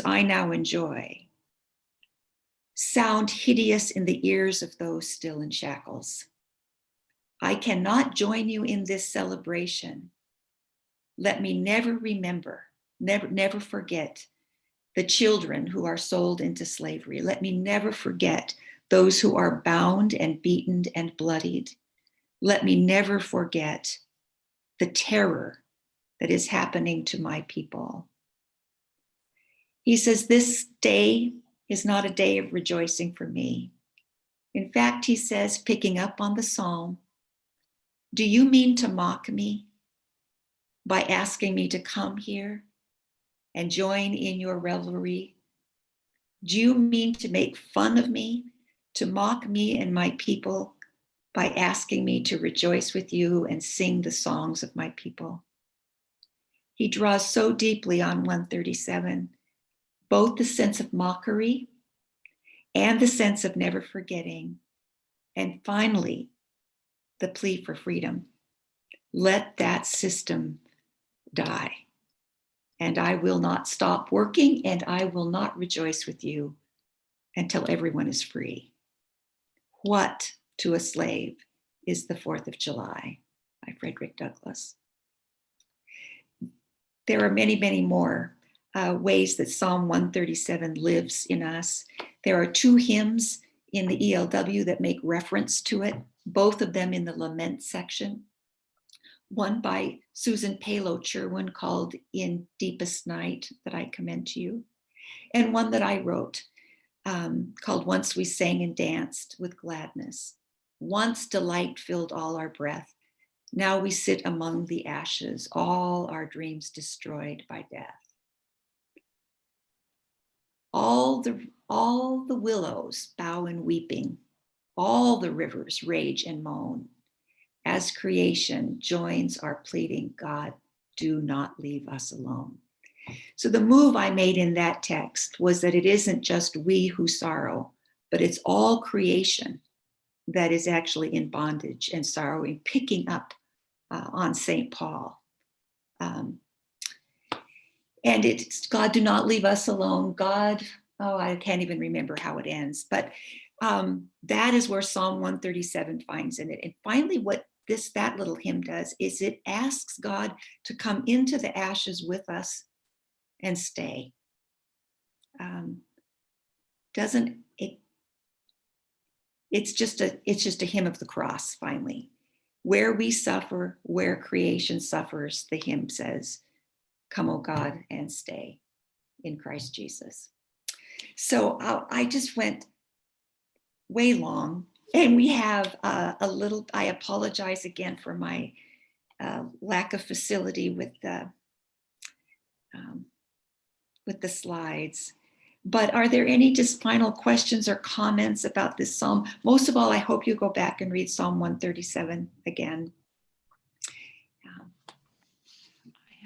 I now enjoy, sound hideous in the ears of those still in shackles. I cannot join you in this celebration. Let me never remember, never forget the children who are sold into slavery. Let me never forget those who are bound and beaten and bloodied. Let me never forget the terror that is happening to my people. He says, this day is not a day of rejoicing for me. In fact, he says, picking up on the psalm, do you mean to mock me by asking me to come here and join in your revelry? Do you mean to make fun of me, to mock me and my people by asking me to rejoice with you and sing the songs of my people? He draws so deeply on 137, both the sense of mockery and the sense of never forgetting. And finally, the plea for freedom. Let that system die. And I will not stop working, and I will not rejoice with you until everyone is free. What to a slave is the 4th of July by Frederick Douglass. There are many, many more ways that Psalm 137 lives in us. There are 2 hymns in the ELW that make reference to it, both of them in the lament section. One by Susan Briehl called In Deepest Night, that I commend to you, and one that I wrote called Once We Sang and Danced with Gladness. Once delight filled all our breath. Now we sit among the ashes, all our dreams destroyed by death. All All the willows bow in weeping, all the rivers rage and moan. As creation joins our pleading, God, do not leave us alone. So the move I made in that text was that it isn't just we who sorrow, but it's all creation that is actually in bondage and sorrowing, picking up on St. Paul. And it's God, do not leave us alone. God, I can't even remember how it ends, but that is where Psalm 137 finds in it. And finally, what that little hymn does is it asks God to come into the ashes with us and stay. Doesn't it? It's just a hymn of the cross. Finally, where we suffer, where creation suffers, the hymn says, "Come, O God, and stay in Christ Jesus." So I just went way long, and we have a little. I apologize again for my lack of facility with the slides. But are there any just final questions or comments about this psalm? Most of all, I hope you go back and read Psalm 137 again.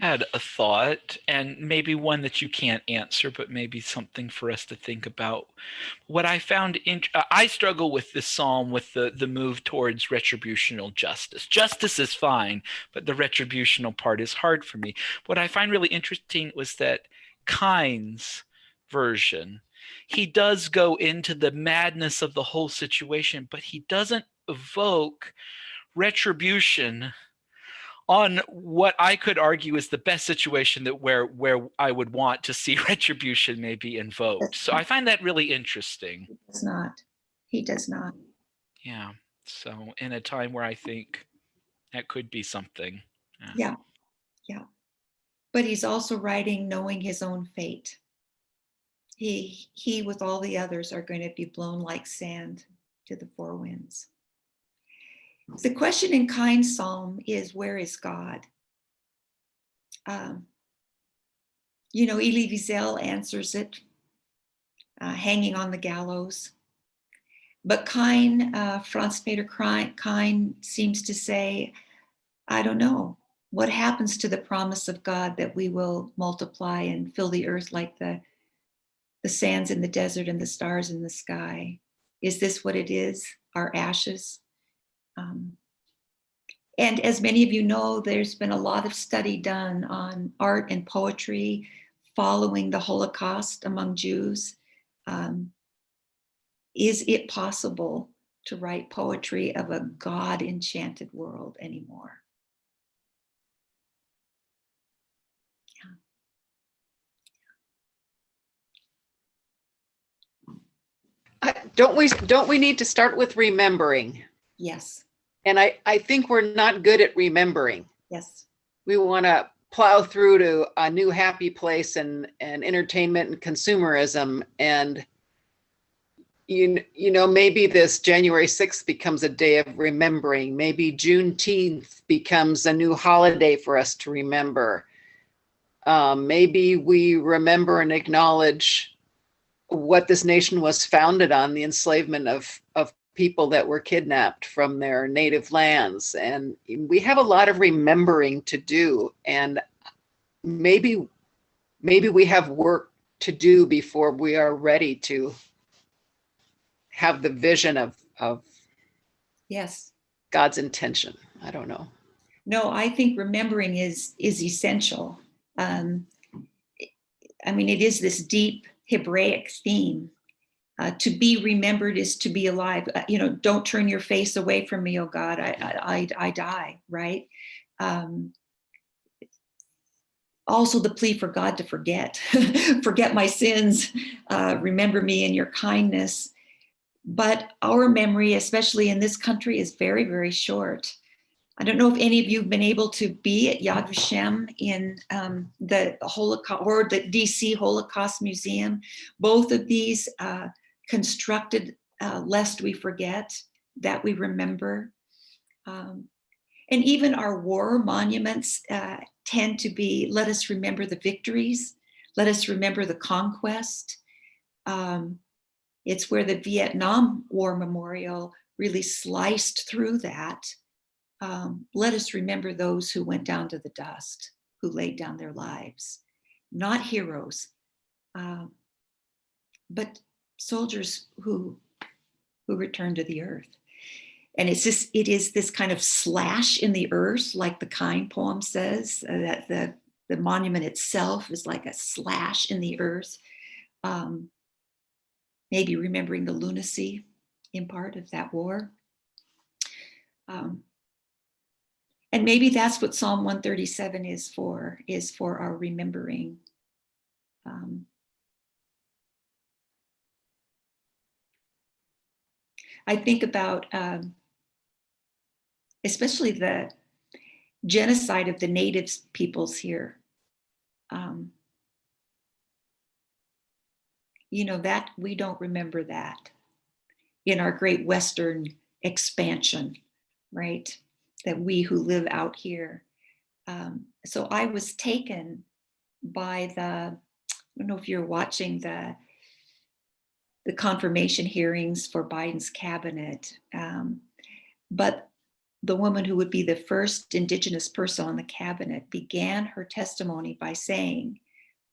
I had a thought, and maybe one that you can't answer, but maybe something for us to think about. What I found, I struggle with this psalm with the move towards retributional justice. Justice is fine, but the retributional part is hard for me. What I find really interesting was that Kind's version, he does go into the madness of the whole situation, but he doesn't evoke retribution on what I could argue is the best situation that where I would want to see retribution may be invoked. So I find that really interesting. He does not. He does not. Yeah. So in a time where I think that could be something. Yeah. But he's also writing knowing his own fate. He with all the others are going to be blown like sand to the four winds. The question in Kind's psalm is, where is God? Elie Wiesel answers it, hanging on the gallows. But Franz Peter Kind seems to say, I don't know. What happens to the promise of God that we will multiply and fill the earth like the sands in the desert and the stars in the sky? Is this what it is? Our ashes? And as many of you know, there's been a lot of study done on art and poetry following the Holocaust among Jews. Is it possible to write poetry of a God-enchanted world anymore? Don't we need to start with remembering? Yes. And I think we're not good at remembering. Yes. We want to plow through to a new happy place and entertainment and consumerism. And, maybe this January 6th becomes a day of remembering. Maybe Juneteenth becomes a new holiday for us to remember. Maybe we remember and acknowledge what this nation was founded on, the enslavement of people that were kidnapped from their native lands. And we have a lot of remembering to do. And maybe we have work to do before we are ready to have the vision of Yes. God's intention. I don't know. No, I think remembering is essential. It is this deep Hebraic theme. To be remembered is to be alive. Don't turn your face away from me, oh God. I die, right? Also the plea for God to forget, forget my sins, remember me in your kindness. But our memory, especially in this country, is very, very short. I don't know if any of you have been able to be at Yad Vashem in the Holocaust or the DC Holocaust Museum. Both of these constructed lest we forget, that we remember. And even our war monuments tend to be, let us remember the victories, let us remember the conquest. It's where the Vietnam War Memorial really sliced through that. Let us remember those who went down to the dust, who laid down their lives, not heroes, but soldiers who returned to the earth. And it is this kind of slash in the earth, like the Kind poem says, that the monument itself is like a slash in the earth. Maybe remembering the lunacy in part of that war. And maybe that's what Psalm 137 is for our remembering. I think about especially the genocide of the native peoples here. That we don't remember that in our great Western expansion, right? That we who live out here. So I was taken by I don't know if you're watching the confirmation hearings for Biden's cabinet, but the woman who would be the first Indigenous person on the cabinet began her testimony by saying,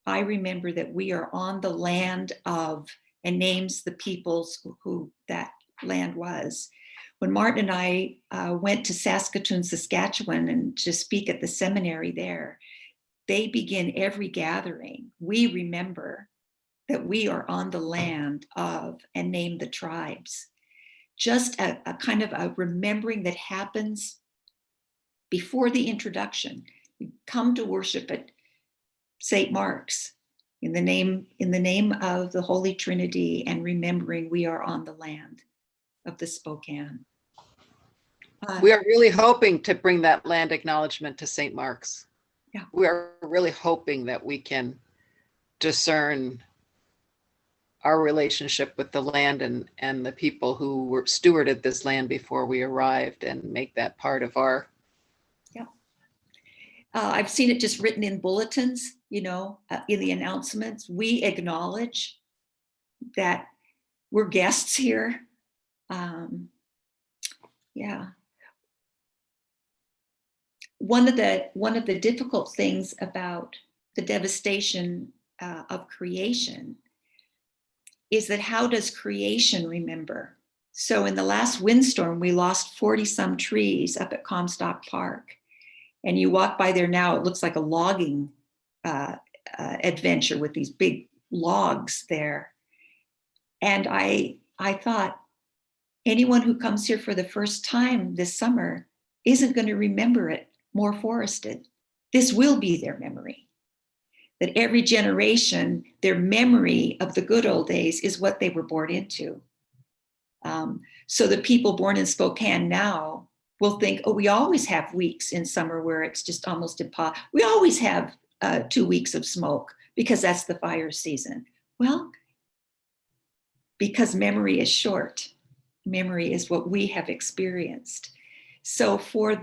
I remember that we are on the land of, and names the peoples who that land was. When Martin and I went to Saskatoon, Saskatchewan, and to speak at the seminary there, they begin every gathering. We remember that we are on the land of, and name the tribes. Just a kind of a remembering that happens before the introduction. You come to worship at St. Mark's in the name of the Holy Trinity, and remembering we are on the land of the Spokane. We are really hoping to bring that land acknowledgement to St. Mark's. Yeah. We are really hoping that we can discern our relationship with the land and the people who were stewarded this land before we arrived, and make that part of our. Yeah. I've seen it just written in bulletins, in the announcements. We acknowledge that we're guests here. Yeah. One of the difficult things about the devastation of creation is that how does creation remember? So in the last windstorm, we lost 40 some trees up at Comstock Park. And you walk by there now, it looks like a logging adventure with these big logs there. And I thought, anyone who comes here for the first time this summer isn't going to remember it more forested. This will be their memory. That every generation, their memory of the good old days is what they were born into. So the people born in Spokane now will think, oh, we always have weeks in summer where it's just almost impossible. We always have 2 weeks of smoke because that's the fire season. Well, because memory is short. Memory is what we have experienced. So for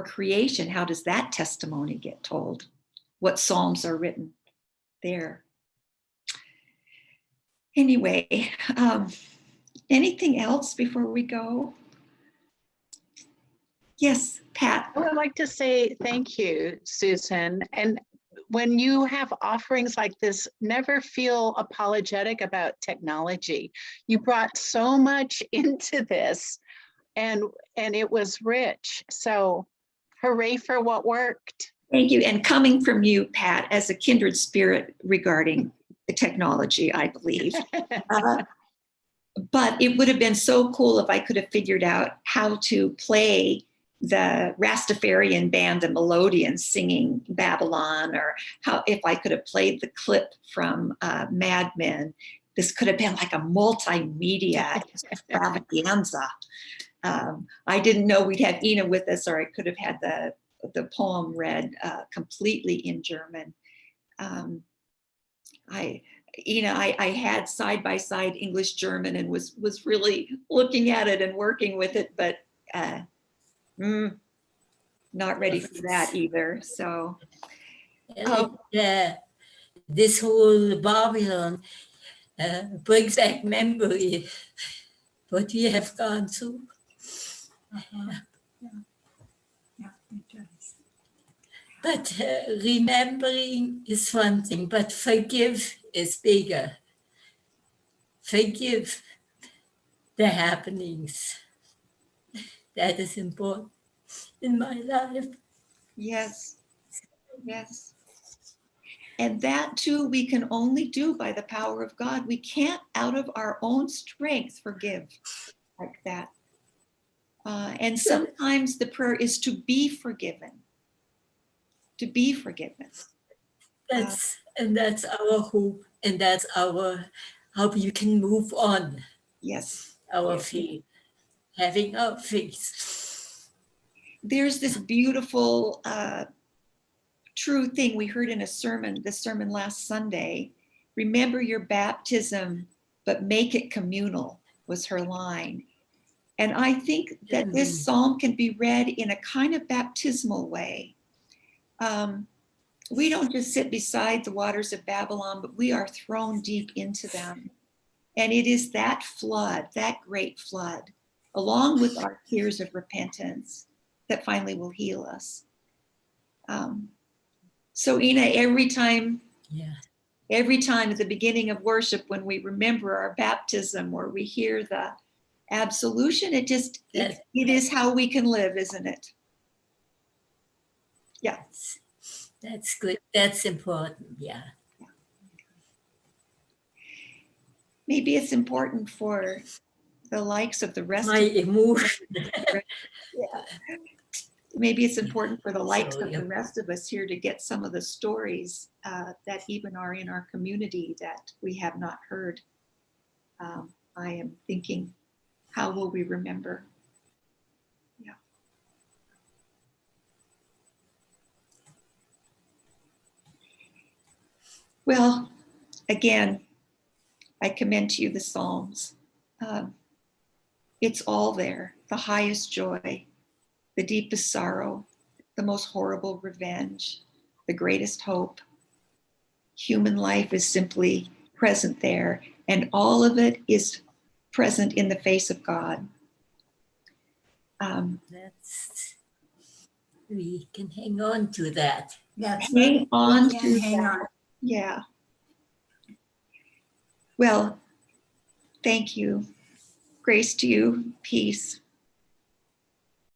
creation, how does that testimony get told? What psalms are written there? Anyway, anything else before we go? Yes, Pat. I would like to say thank you, Susan. And when you have offerings like this, never feel apologetic about technology. You brought so much into this, and it was rich. So hooray for what worked. Thank you. And coming from you, Pat, as a kindred spirit regarding the technology, I believe. But it would have been so cool if I could have figured out how to play the Rastafarian band and Melodians singing Babylon, or if I could have played the clip from Mad Men. This could have been like a multimedia extravaganza. I didn't know we'd have Ina with us, or I could have had the poem read completely in German. I had side by side English German and was really looking at it and working with it, but not ready for that either. So this whole Babylon, brings back memory what we have gone through. Uh-huh. Yeah, it does. But remembering is one thing, but forgive is bigger. Forgive the happenings. That is important in my life. Yes. Yes. And that too, we can only do by the power of God. We can't, out of our own strength, forgive like that. And sometimes the prayer is to be forgiven. To be forgiven. That's our hope, and that's our how we can move on. Yes. Our Yes. faith, having our faith. There's this beautiful true thing we heard in this sermon last Sunday. Remember your baptism, but make it communal, was her line. And I think that this psalm can be read in a kind of baptismal way. We don't just sit beside the waters of Babylon, but we are thrown deep into them. And it is that flood, that great flood, along with our tears of repentance, that finally will heal us. So Ina, every time at the beginning of worship, when we remember our baptism or we hear the absolution, it is how we can live, isn't it? Yeah. That's good. That's important. Yeah. Maybe it's important for the likes of the rest My of emotion. yeah. Maybe it's important for the likes of the rest of us here to get some of the stories that even are in our community that we have not heard. I am thinking, how will we remember? Yeah. Well, again, I commend to you the Psalms. It's all there, the highest joy, the deepest sorrow, the most horrible revenge, the greatest hope. Human life is simply present there, and all of it is present in the face of God. We can hang on to that. Hang on to that. Yeah. Well, thank you. Grace to you, peace.